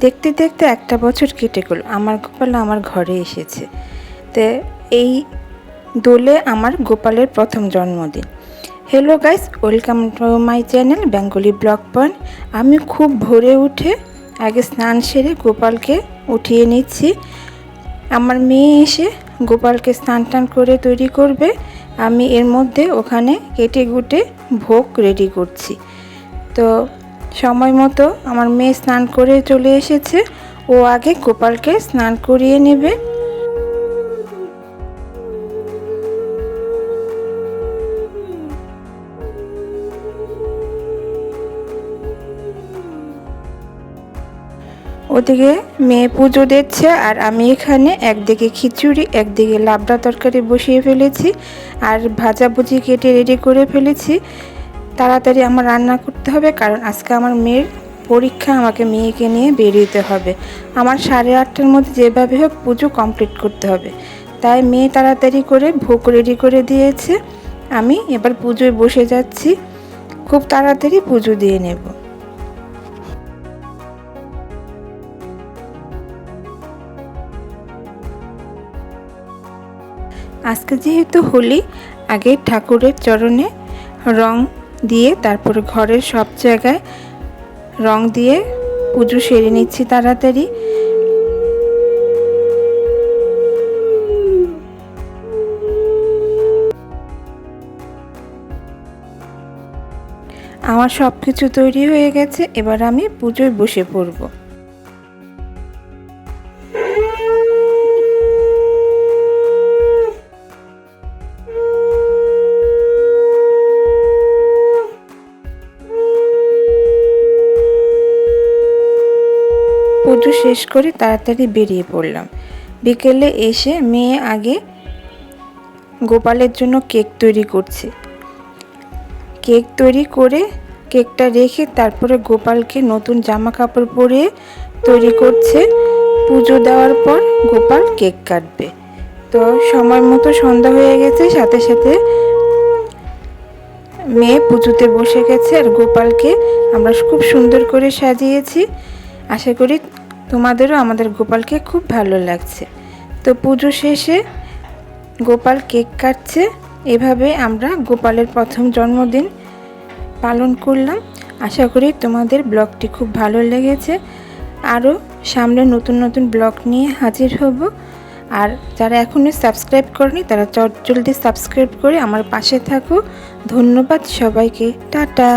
দেখতে দেখতে একটা বছর কেটে গেল, আমার গোপাল আমার ঘরে এসেছে। তো এই দোলে আমার গোপালের প্রথম জন্মদিন। Hello guys, welcome to my channel Bengali blog point. আমি খুব ভোরে উঠে আগে স্নান সেরে গোপালকে উঠিয়ে নিচ্ছি। আমার মেয়ে এসে গোপালকে স্নান টান করে তৈরি করবে। আমি এর মধ্যে ওখানে কেটে কুটে ভোগ রেডি করছি। তো সময় মতো আমার মেয়ে স্নান করে চলে এসেছে। ও আগে গোপালকে স্নান করিয়ে নেবে। ওদিকে মেয়ে পুজো দিচ্ছে আর আমি এখানে একদিকে খিচুড়ি একদিকে লাবড়া তরকারি বসিয়ে ফেলেছি আর ভাজাভুজি কেটে রেডি করে ফেলেছি। তাড়াতাড়ি আমার রান্না করতে হবে, কারণ আজকে আমার মেয়ের পরীক্ষা, আমাকে মেয়েকে নিয়ে বেরিয়ে হবে। আমার 8:30টার মধ্যে যেভাবে হোক পুজো কমপ্লিট করতে হবে। তাই মেয়ে তাড়াতাড়ি করে ভোগ রেডি করে দিয়েছে। আমি এবার পুজোয় বসে যাচ্ছি, খুব তাড়াতাড়ি পুজো দিয়ে নেব। আজকে যেহেতু হোলি, আগে ঠাকুরের চরণে রং দিয়ে তারপরে ঘরের সব জায়গায় রং দিয়ে পুজো সেরে নিচ্ছি তাড়াতাড়ি। আমার সব কিছু তৈরি হয়ে গেছে, এবার আমি পুজোয় বসে পড়ব। পুজো শেষ করে তাড়াতাড়ি বেরিয়ে পড়লাম। বিকেলে এসে মেয়ে আগে গোপালের জন্য কেক তৈরি করছে। কেক তৈরি করে কেকটা রেখে তারপরে গোপালকে নতুন জামা কাপড় পরিয়ে তৈরি করছে। পুজো দেওয়ার পর গোপাল কেক কাটবে। তো সময় মতো সন্ধ্যা হয়ে গেছে, সাথে সাথে মেয়ে পুজোতে বসে গেছে আর গোপালকে আমরা খুব সুন্দর করে সাজিয়েছি। আশা করি তোমাদেরও আমাদের গোপালকে খুব ভালো লাগছে। তো পুজো শেষে গোপাল কেক কাটছে। এভাবে আমরা গোপালের প্রথম জন্মদিন পালন করলাম। আশা করি তোমাদের ব্লগটি খুব ভালো লেগেছে। আরও সামনে নতুন নতুন ব্লগ নিয়ে হাজির হব। আর যারা এখনও সাবস্ক্রাইব করেনি তারা জলদি সাবস্ক্রাইব করে আমার পাশে থাকো। ধন্যবাদ সবাইকে, টাটা।